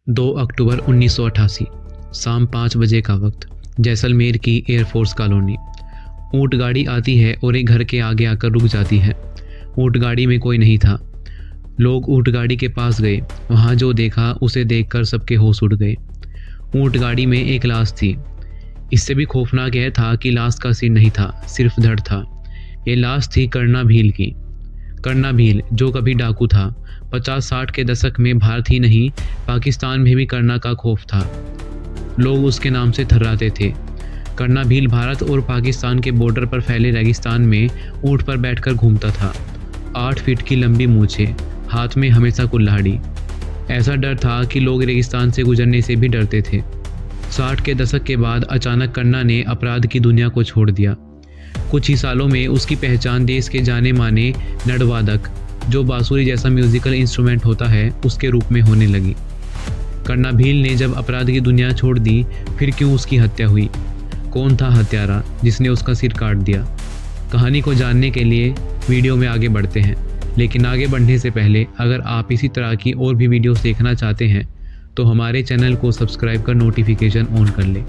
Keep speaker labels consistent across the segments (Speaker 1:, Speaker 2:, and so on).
Speaker 1: 2 अक्टूबर 1988 शाम 5 बजे का वक्त। जैसलमेर की एयरफोर्स कॉलोनी। ऊँट गाड़ी आती है और एक घर के आगे आकर रुक जाती है। ऊँट गाड़ी में कोई नहीं था। लोग ऊँट गाड़ी के पास गए। वहाँ जो देखा उसे देखकर सबके होश उड़ गए। ऊँट गाड़ी में एक लाश थी। इससे भी खौफनाक यह था कि लाश का सिर नहीं था, सिर्फ धड़ था। ये लाश थी कर्णा भील की। कर्णा भील जो कभी डाकू था। 50-60 के दशक में भारत ही नहीं, पाकिस्तान में भी कर्णा का खौफ था। लोग उसके नाम से थर्राते थे। कर्णा भील भारत और पाकिस्तान के बॉर्डर पर फैले रेगिस्तान में ऊँट पर बैठकर घूमता था। 8 फीट की लंबी मूंछें, हाथ में हमेशा कुल्हाड़ी। ऐसा डर था कि लोग रेगिस्तान से गुजरने से भी डरते थे। 60 के दशक के बाद अचानक कर्णा ने अपराध की दुनिया को छोड़ दिया। कुछ ही सालों में उसकी पहचान देश के जाने माने नटवादक, जो बांसुरी जैसा म्यूजिकल इंस्ट्रूमेंट होता है, उसके रूप में होने लगी। कर्णा भील ने जब अपराध की दुनिया छोड़ दी, फिर क्यों उसकी हत्या हुई? कौन था हत्यारा जिसने उसका सिर काट दिया? कहानी को जानने के लिए वीडियो में आगे बढ़ते हैं, लेकिन आगे बढ़ने से पहले अगर आप इसी तरह की और भी वीडियोस देखना चाहते हैं तो हमारे चैनल को सब्सक्राइब कर नोटिफिकेशन ऑन कर लें।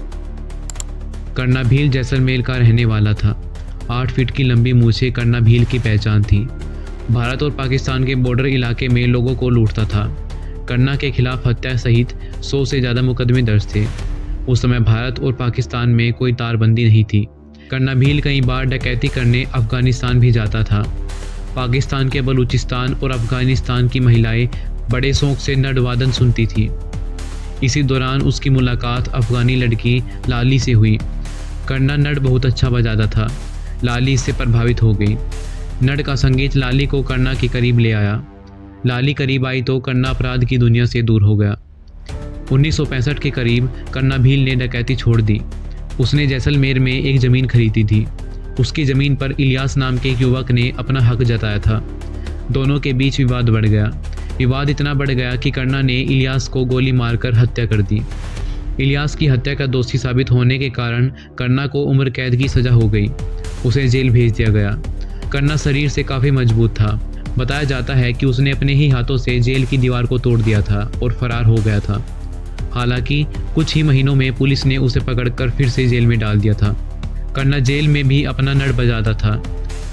Speaker 1: कर्णा भील जैसलमेर का रहने वाला था। 8 फीट की लंबी मूंछें कर्णा भील की पहचान थी। भारत और पाकिस्तान के बॉर्डर इलाके में लोगों को लूटता था। कर्णा के खिलाफ हत्या सहित 100 से ज़्यादा मुकदमे दर्ज थे। उस समय भारत और पाकिस्तान में कोई तारबंदी नहीं थी। कर्णा भील कई बार डकैती करने अफगानिस्तान भी जाता था। पाकिस्तान के बलूचिस्तान और अफगानिस्तान की महिलाएं बड़े शौक से नटवादन सुनती थी। इसी दौरान उसकी मुलाकात अफगानी लड़की लाली से हुई। कर्णा नट बहुत अच्छा बजाता था। लाली इससे प्रभावित हो गई। नट का संगीत लाली को कर्णा के करीब ले आया। लाली करीब आई तो कर्णा अपराध की दुनिया से दूर हो गया। 1965 के करीब कर्णा भील ने डकैती छोड़ दी। उसने जैसलमेर में एक ज़मीन खरीदी थी। उसकी ज़मीन पर इलियास नाम के एक युवक ने अपना हक जताया था। दोनों के बीच विवाद बढ़ गया। विवाद इतना बढ़ गया कि कर्णा ने इलियास को गोली मारकर हत्या कर दी। इलियास की हत्या का दोषी साबित होने के कारण कर्णा को उम्र कैद की सज़ा हो गई। उसे जेल भेज दिया गया। कर्णा शरीर से काफ़ी मजबूत था। बताया जाता है कि उसने अपने ही हाथों से जेल की दीवार को तोड़ दिया था और फरार हो गया था। हालांकि कुछ ही महीनों में पुलिस ने उसे पकड़कर फिर से जेल में डाल दिया था। कर्णा जेल में भी अपना नट बजाता था।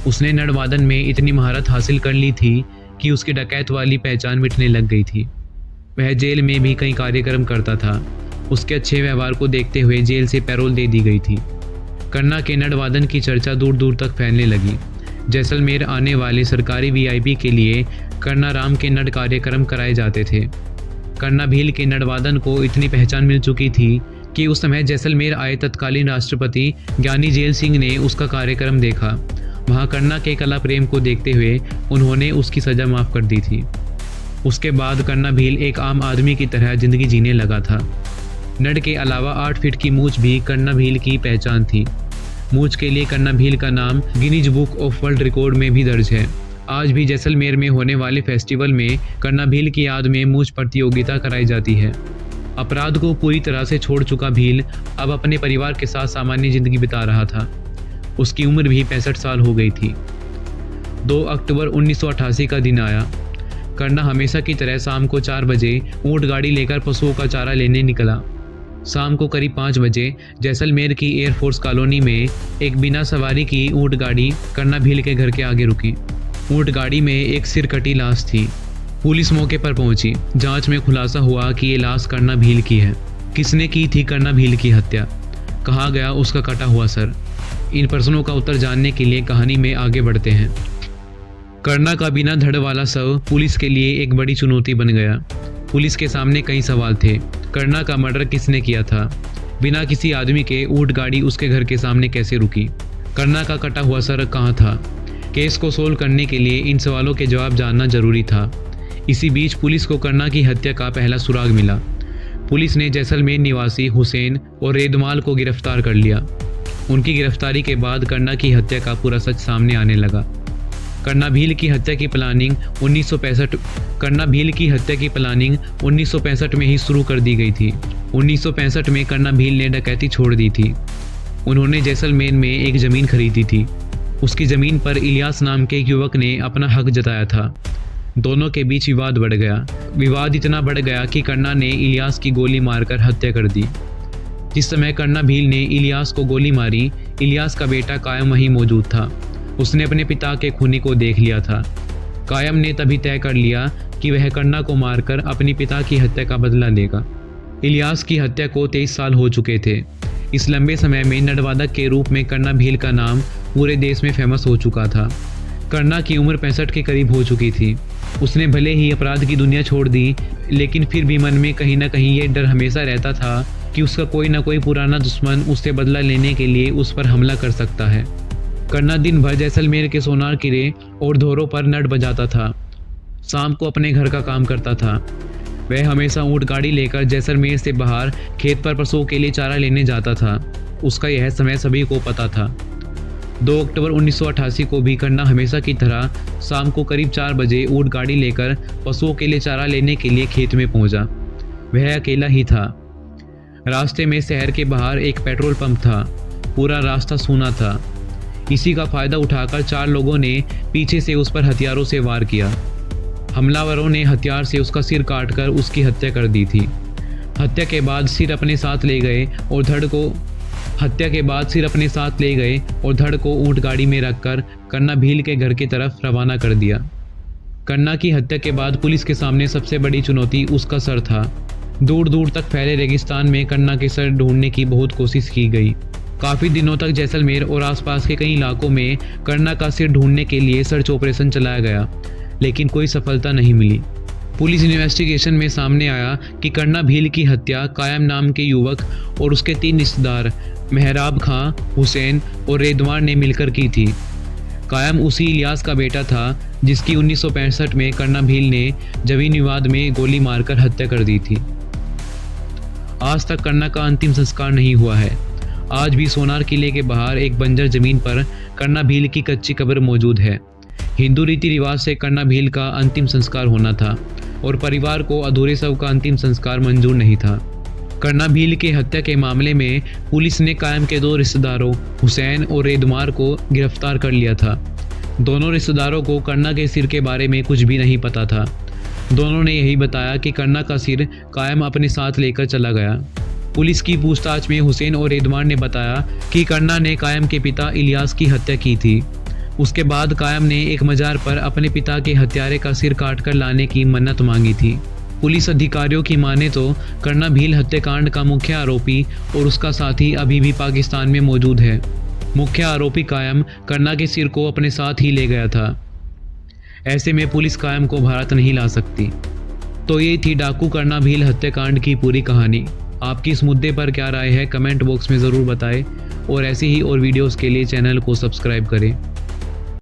Speaker 1: उसने नटवादन में इतनी महारत हासिल कर ली थी कि उसकी डकैत वाली पहचान मिटने लग गई थी। वह जेल में भी कई कार्यक्रम करता था। उसके अच्छे व्यवहार को देखते हुए जेल से पैरोल दे दी गई थी। कर्णा के नटवादन की चर्चा दूर दूर तक फैलने लगी। जैसलमेर आने वाले सरकारी वीआईपी के लिए कर्णा राम के नट कार्यक्रम कराए जाते थे। कर्णा भील के नटवादन को इतनी पहचान मिल चुकी थी कि उस समय जैसलमेर आए तत्कालीन राष्ट्रपति ज्ञानी जेल सिंह ने उसका कार्यक्रम देखा। वहाँ कर्णा के कला प्रेम को देखते हुए उन्होंने उसकी सज़ा माफ़ कर दी थी। उसके बाद कर्णा भील एक आम आदमी की तरह ज़िंदगी जीने लगा था। नट के अलावा 8 फीट की मूंछ भी कर्णा भील की पहचान थी। मूंछ के लिए कर्णा भील का नाम Guinness book of world record में भी दर्ज है। आज भी जैसलमेर में होने वाले फेस्टिवल में कर्णा भील की याद में मूंछ प्रतियोगिता कराई जाती है। अपराध को पूरी तरह से छोड़ चुका भील अब अपने परिवार के साथ सामान्य जिंदगी बिता रहा था। उसकी उम्र भी 65 साल हो गई थी। 2 अक्टूबर 1988 का दिन आया। कर्णा हमेशा की तरह शाम को 4 बजे ऊँट गाड़ी लेकर पशुओं का चारा लेने निकला। शाम को करीब 5 बजे जैसलमेर की एयरफोर्स कॉलोनी में एक बिना सवारी की ऊँट गाड़ी कर्णा भील के घर के आगे रुकी। ऊँट गाड़ी में एक सिर कटी लाश थी। पुलिस मौके पर पहुंची। जांच में खुलासा हुआ कि ये लाश कर्णा भील की है। किसने की थी कर्णा भील की हत्या? कहाँ गया उसका कटा हुआ सर? इन प्रश्नों का उत्तर जानने के लिए कहानी में आगे बढ़ते हैं। कर्णा का बिना धड़ वाला शव पुलिस के लिए एक बड़ी चुनौती बन गया। पुलिस के सामने कई सवाल थे। कर्णा का मर्डर किसने किया था? बिना किसी आदमी के ऊँट गाड़ी उसके घर के सामने कैसे रुकी? कर्णा का कटा हुआ सर कहाँ था? केस को सोल्व करने के लिए इन सवालों के जवाब जानना जरूरी था। इसी बीच पुलिस को कर्णा की हत्या का पहला सुराग मिला। पुलिस ने जैसलमेर निवासी हुसैन और रेदमाल को गिरफ्तार कर लिया। उनकी गिरफ्तारी के बाद कर्णा की हत्या का पूरा सच सामने आने लगा। कर्णा भील की हत्या की प्लानिंग 1965 में ही शुरू कर दी गई थी। 1965 में कर्णा भील ने डकैती छोड़ दी थी। उन्होंने जैसलमेर में एक ज़मीन खरीदी थी। उसकी ज़मीन पर इलियास नाम के एक युवक ने अपना हक जताया था। दोनों के बीच विवाद बढ़ गया। विवाद इतना बढ़ गया कि कन्ना ने इलियास की गोली मारकर हत्या कर दी। जिस समय कन्ना भील ने इलियास को गोली मारी, इलियास का बेटा कायम वहीं मौजूद था। उसने अपने पिता के खूनी को देख लिया था। कायम ने तभी तय कर लिया कि वह कन्ना को मारकर अपने पिता की हत्या का बदला लेगा। इलियास की हत्या को 23 साल हो चुके थे। इस लंबे समय में नरवादक के रूप में कन्ना भील का नाम पूरे देश में फेमस हो चुका था। कन्ना की उम्र 65 के करीब हो चुकी थी। उसने भले ही अपराध की दुनिया छोड़ दी, लेकिन फिर भी मन में कहीं ना कहीं ये डर हमेशा रहता था कि उसका कोई ना कोई पुराना दुश्मन उससे बदला लेने के लिए उस पर हमला कर सकता है। कन्ना दिन भर जैसलमेर के सोनार किले और धोरों पर नट बजाता था। शाम को अपने घर का काम करता था। वह हमेशा ऊँट गाड़ी लेकर जैसलमेर से बाहर खेत पर पशुओं के लिए चारा लेने जाता था। उसका यह समय सभी को पता था। 2 अक्टूबर 1988 को भी कन्ना हमेशा की तरह शाम को करीब 4 बजे ऊँट गाड़ी लेकर पशुओं के लिए चारा लेने के लिए खेत में पहुंचा। वह अकेला ही था। रास्ते में शहर के बाहर एक पेट्रोल पंप था। पूरा रास्ता सूना था। इसी का फायदा उठाकर 4 लोगों ने पीछे से उस पर हथियारों से वार किया। हमलावरों ने हथियार से उसका सिर काटकर उसकी हत्या कर दी थी। हत्या के बाद सिर अपने साथ ले गए और धड़ को ऊँट गाड़ी में रखकर कन्ना भील के घर की तरफ रवाना कर दिया। कन्ना की हत्या के बाद पुलिस के सामने सबसे बड़ी चुनौती उसका सर था। दूर दूर तक फैले रेगिस्तान में कन्ना के सर ढूंढने की बहुत कोशिश की गई। काफ़ी दिनों तक जैसलमेर और आसपास के कई इलाकों में कन्ना का सिर ढूंढने के लिए सर्च ऑपरेशन चलाया गया, लेकिन कोई सफलता नहीं मिली। पुलिस इन्वेस्टिगेशन में सामने आया कि कन्ना भील की हत्या कायम नाम के युवक और उसके 3 रिश्तेदार मेहराब खां, हुसैन और रेदवार ने मिलकर की थी। कायम उसी इलियास का बेटा था जिसकी 1965 में कन्ना भील ने जमीन विवाद में गोली मारकर हत्या कर दी थी। आज तक कन्ना का अंतिम संस्कार नहीं हुआ है। आज भी सोनार किले के बाहर एक बंजर जमीन पर कन्ना भील की कच्ची कब्र मौजूद है। हिंदू रीति रिवाज से कन्ना भील का अंतिम संस्कार होना था और परिवार को अधूरे शव का अंतिम संस्कार मंजूर नहीं था। कन्ना भील के हत्या के मामले में पुलिस ने कायम के 2 रिश्तेदारों हुसैन और रेदमार को गिरफ्तार कर लिया था। दोनों रिश्तेदारों को कन्ना के सिर के बारे में कुछ भी नहीं पता था। दोनों ने यही बताया कि कन्ना का सिर कायम अपने साथ लेकर चला गया। पुलिस की पूछताछ में हुसैन और रेदमार ने बताया कि कन्ना ने कायम के पिता इलियास की हत्या की थी। उसके बाद कायम ने एक मजार पर अपने पिता के हत्यारे का सिर काटकर लाने की मन्नत मांगी थी। पुलिस अधिकारियों की माने तो कन्ना भील हत्याकांड का मुख्य आरोपी और उसका साथी अभी भी पाकिस्तान में मौजूद है। मुख्य आरोपी कायम कन्ना के सिर को अपने साथ ही ले गया था। ऐसे में पुलिस कायम को भारत नहीं ला सकती। तो ये थी डाकू कन्ना भील हत्याकांड की पूरी कहानी। आपकी इस मुद्दे पर क्या राय है, कमेंट बॉक्स में ज़रूर बताएं और ऐसे ही और वीडियोस के लिए चैनल को सब्सक्राइब करें।